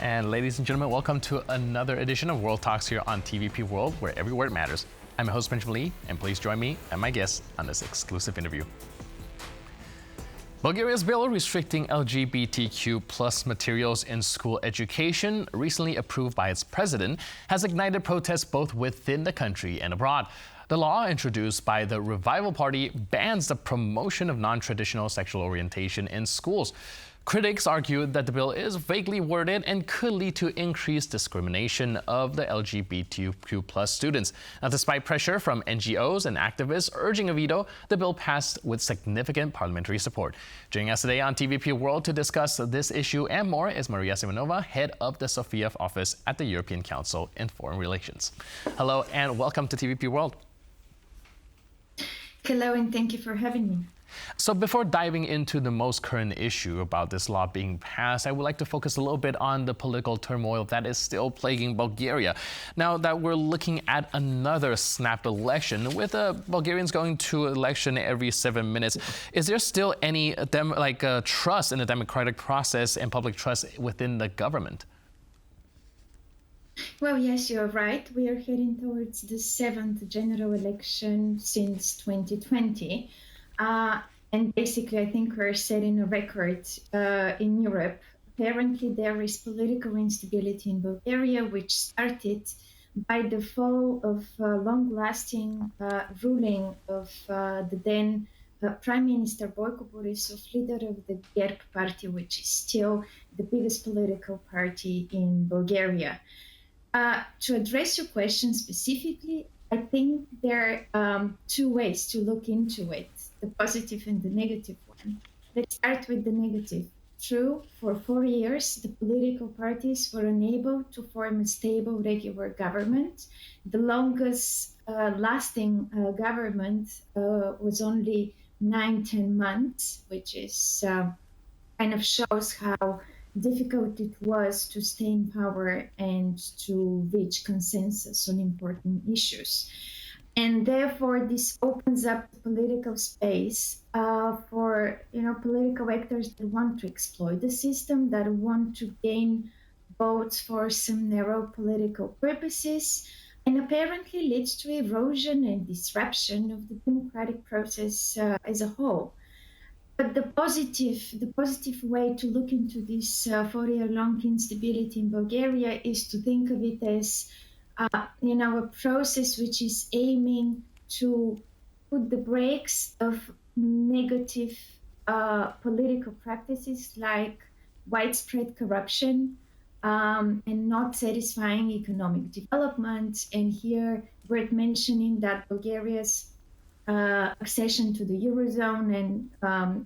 And ladies and gentlemen, welcome to another edition of World Talks here on TVP World, where every word matters. I'm your host, Benjamin Lee, and please join me and my guests on this exclusive interview. Bulgaria's bill restricting LGBTQ plus materials in school education, recently approved by its president, has ignited protests both within the country and abroad. The law, introduced by the Revival Party, bans the promotion of non-traditional sexual orientation in schools. Critics argue that the bill is vaguely worded and could lead to increased discrimination of the LGBTQ plus students. Now, despite pressure from NGOs and activists urging a veto, the bill passed with significant parliamentary support. Joining us today on TVP World to discuss this issue and more is Maria Simeonova, head of the Sofia office at the European Council in Foreign Relations. Hello and welcome to TVP World. Hello and thank you for having me. So before diving into the most current issue about this law being passed, I would like to focus a little bit on the political turmoil that is still plaguing Bulgaria. Now that we're looking at another snap election, with Bulgarians going to election every 7 minutes, is there still any trust in the democratic process and public trust within the government? Well, yes, you're right. We are heading towards the 7th general election since 2020. And basically, I think we're setting a record in Europe. Apparently, there is political instability in Bulgaria, which started by the fall of long-lasting ruling of the then Prime Minister Boyko Borisov, leader of the GERB party, which is still the biggest political party in Bulgaria. To address your question specifically, I think there are two ways to look into it, the positive and the negative one. Let's start with the negative. True, for 4 years, the political parties were unable to form a stable, regular government. The longest lasting government was only 9-10 months, which is kind of shows how difficult it was to stay in power and to reach consensus on important issues. And therefore, this opens up the political space for political actors that want to exploit the system, that want to gain votes for some narrow political purposes, and apparently leads to erosion and disruption of the democratic process as a whole. But the positive way to look into this 4-year-long instability in Bulgaria is to think of it as, a process which is aiming to put the brakes of negative political practices like widespread corruption and not satisfying economic development. And here, worth mentioning that Bulgaria's accession to the Eurozone and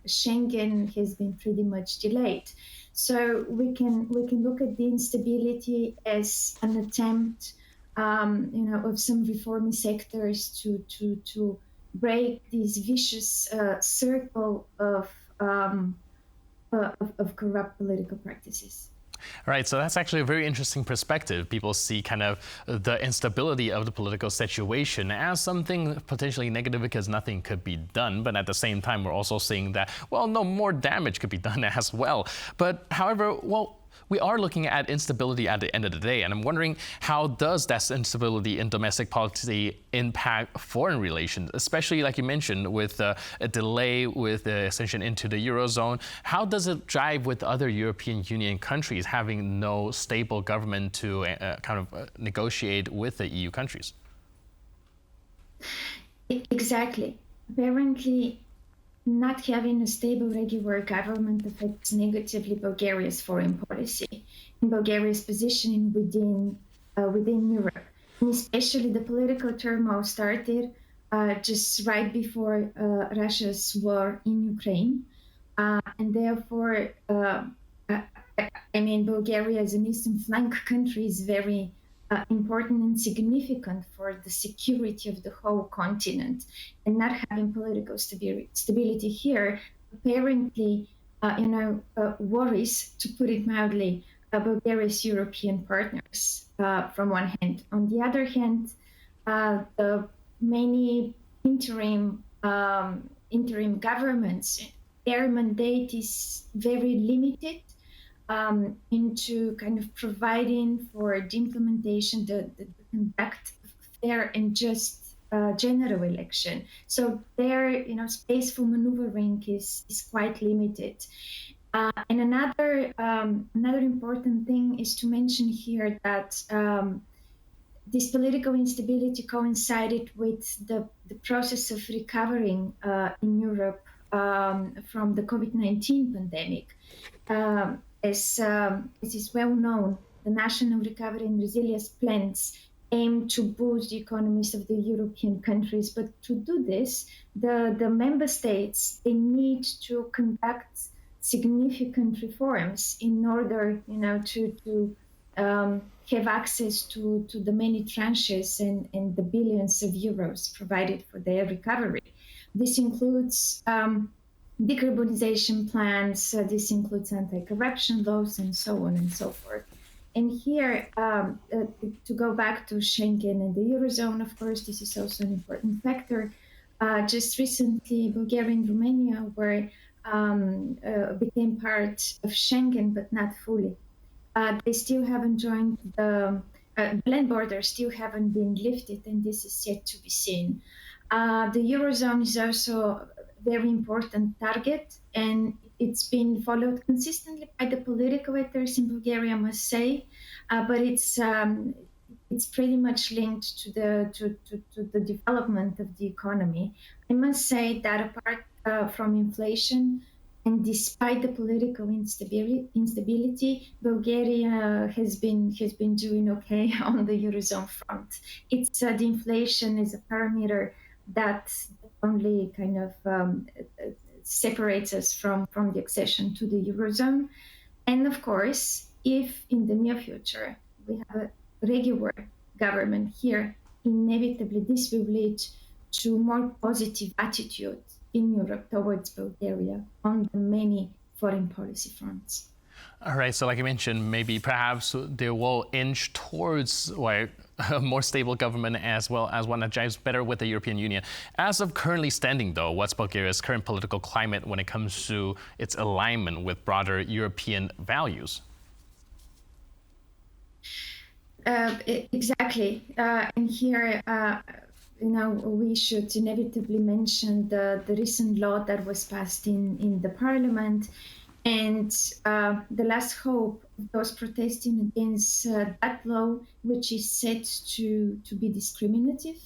Schengen has been pretty much delayed. So we can look at the instability as an attempt, of some reformist sectors to break this vicious circle of corrupt political practices. Right, so that's actually a very interesting perspective. People see kind of the instability of the political situation as something potentially negative because nothing could be done. But at the same time, we're also seeing that, more damage could be done as well. But however, we are looking at instability at the end of the day, and I'm wondering, how does that instability in domestic policy impact foreign relations, especially like you mentioned with a delay with the accession into the Eurozone? How does it jive with other European Union countries having no stable government to negotiate with the EU countries? Exactly. Apparently, not having a stable, regular government affects negatively Bulgaria's foreign policy and Bulgaria's positioning within Europe. And especially the political turmoil started just right before Russia's war in Ukraine. And therefore, Bulgaria as an eastern flank country is very important and significant for the security of the whole continent, and not having political stability here apparently worries, to put it mildly, Bulgaria's European partners from one hand. On the other hand, the many interim governments, their mandate is very limited. into kind of providing for the implementation, the conduct of fair and just general election. So their, space for maneuvering is quite limited. And another important thing is to mention here that this political instability coincided with the process of recovering in Europe from the COVID-19 pandemic. As is well known, the National Recovery and Resilience Plans aim to boost the economies of the European countries. But to do this, the member states, they need to conduct significant reforms in order, to have access to the many tranches and the billions of euros provided for their recovery. This includes decarbonization plans, this includes anti-corruption laws, and so on and so forth. And here, to go back to Schengen and the Eurozone, of course, this is also an important factor. Just recently, Bulgaria and Romania became part of Schengen, but not fully. They still haven't joined the land borders, still haven't been lifted, and this is yet to be seen. The Eurozone is also a very important target, and it's been followed consistently by the political actors in Bulgaria, I must say, but it's pretty much linked to the development of the economy. I must say that apart from inflation, and despite the political instability, Bulgaria has been doing okay on the Eurozone front. It's the inflation is a parameter that only kind of separates us from the accession to the Eurozone. And of course, if in the near future we have a regular government here, inevitably this will lead to more positive attitude in Europe towards Bulgaria on the many foreign policy fronts. All right, so like I mentioned, maybe perhaps they will inch towards a more stable government as well as one that jives better with the European Union. As of currently standing, though, what's Bulgaria's current political climate when it comes to its alignment with broader European values? Exactly. And here, we should inevitably mention the recent law that was passed in the parliament, and the last hope of those protesting against that law, which is set to be discriminative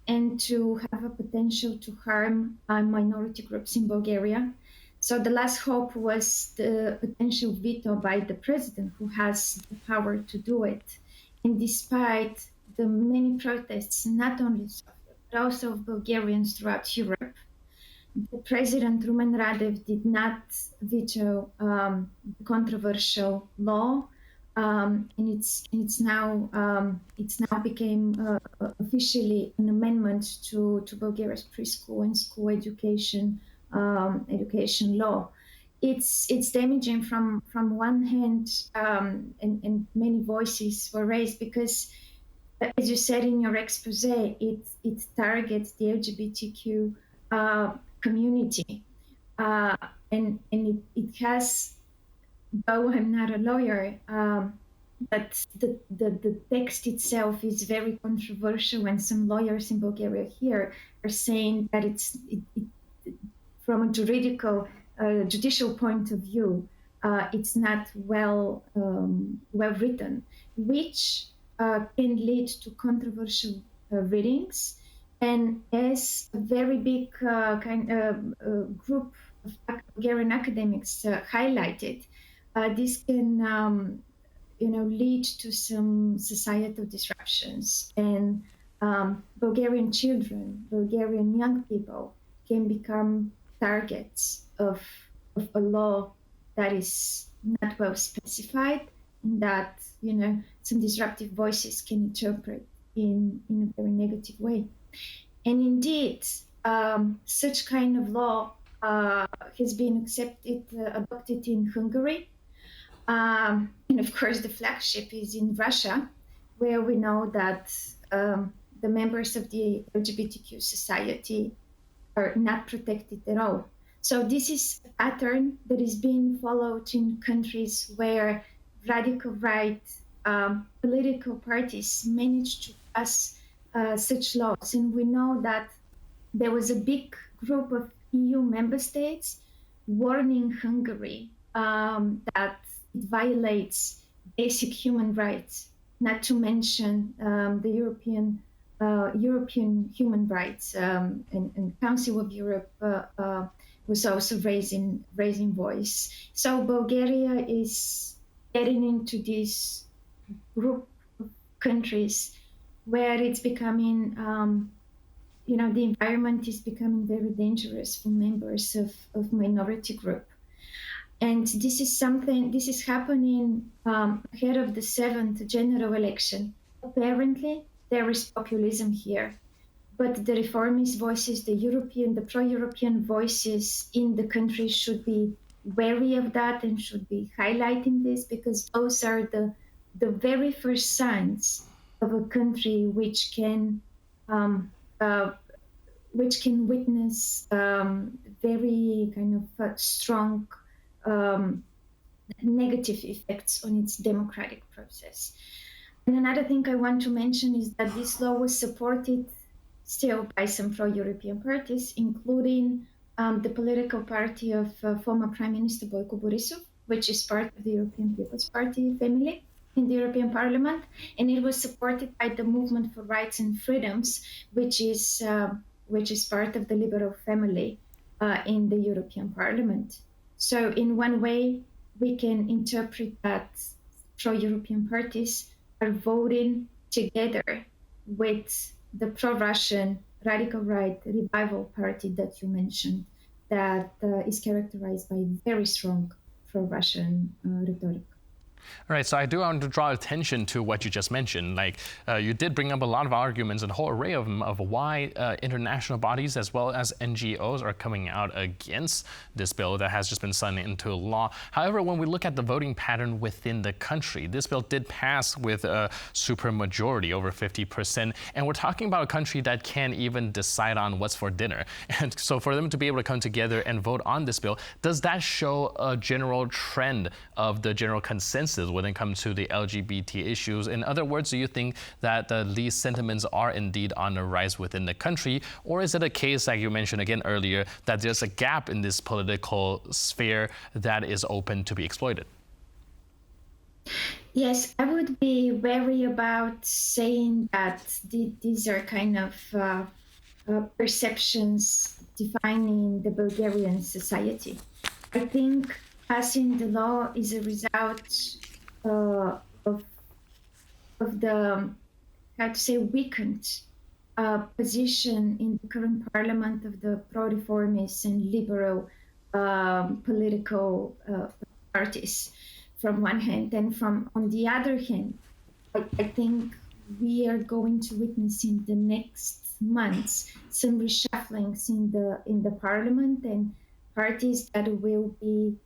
and to have a potential to harm minority groups in Bulgaria. So the last hope was the potential veto by the president, who has the power to do it. And despite the many protests, not only of Sofia, but also of Bulgarians throughout Europe, the President Rumen Radev did not veto the controversial law, and it's now became officially an amendment to Bulgaria's preschool and school education law. It's damaging from one hand, and many voices were raised because, as you said in your expose, it targets the LGBTQ community, and it has, though I'm not a lawyer, but the text itself is very controversial, and some lawyers in Bulgaria here are saying that it's from a judicial point of view, it's not well written, which can lead to controversial readings. And as a very big group of Bulgarian academics highlighted, this can lead to some societal disruptions, and Bulgarian children, Bulgarian young people can become targets of a law that is not well specified, and that some disruptive voices can interpret in a very negative way. And indeed, such kind of law has been adopted in Hungary, and of course the flagship is in Russia, where we know that the members of the LGBTQ society are not protected at all. So this is a pattern that is being followed in countries where radical right political parties managed to pass such laws. And we know that there was a big group of EU member states warning Hungary that it violates basic human rights, not to mention the European human rights and Council of Europe was also raising voice. So Bulgaria is getting into this group of countries where it's becoming, the environment is becoming very dangerous for members of minority group. And this is happening ahead of the 7th general election. Apparently, there is populism here, but the reformist voices, the pro-European voices in the country should be wary of that and should be highlighting this, because those are the very first signs of a country which can witness very kind of strong negative effects on its democratic process. And another thing I want to mention is that this law was supported still by some pro-European parties, including the political party of former Prime Minister Boyko Borisov, which is part of the European People's Party family in the European Parliament. And it was supported by the Movement for Rights and Freedoms, which is part of the Liberal family in the European Parliament. So in one way, we can interpret that pro-European parties are voting together with the pro-Russian radical right revival party that you mentioned, that is characterized by very strong pro-Russian rhetoric. All right, so I do want to draw attention to what you just mentioned. Like, you did bring up a lot of arguments and a whole array of them of why international bodies as well as NGOs are coming out against this bill that has just been signed into law. However, when we look at the voting pattern within the country, this bill did pass with a supermajority, over 50%. And we're talking about a country that can't even decide on what's for dinner. And so for them to be able to come together and vote on this bill, does that show a general trend of the general consensus when it comes to the LGBT issues? In other words, do you think that these sentiments are indeed on the rise within the country? Or is it a case, like you mentioned again earlier, that there's a gap in this political sphere that is open to be exploited? Yes, I would be wary about saying that these are kind of perceptions defining the Bulgarian society. I think passing the law is a result of the, how to say, weakened position in the current parliament of the pro-reformist and liberal political parties from one hand, and on the other hand, I think we are going to witness in the next months some reshufflings in the parliament, and parties that will be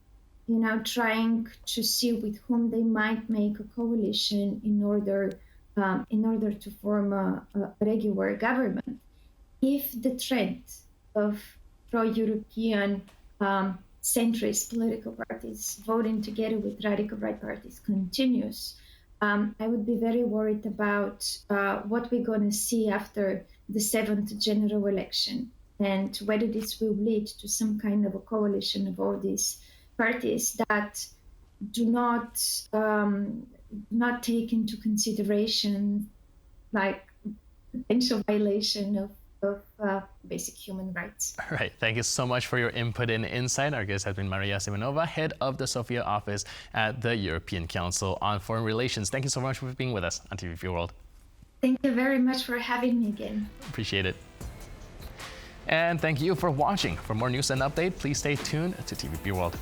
trying to see with whom they might make a coalition in order to form a regular government. If the trend of pro-European centrist political parties voting together with radical right parties continues, I would be very worried about what we're going to see after the 7th general election, and whether this will lead to some kind of a coalition of all these parties that do not take into consideration like potential violation of basic human rights. All right, thank you so much for your input and insight. Our guest has been Maria Simeonova, head of the Sofia office at the European Council on Foreign Relations. Thank you so much for being with us on TVP World. Thank you very much for having me again. Appreciate it. And thank you for watching. For more news and update, please stay tuned to TVP World.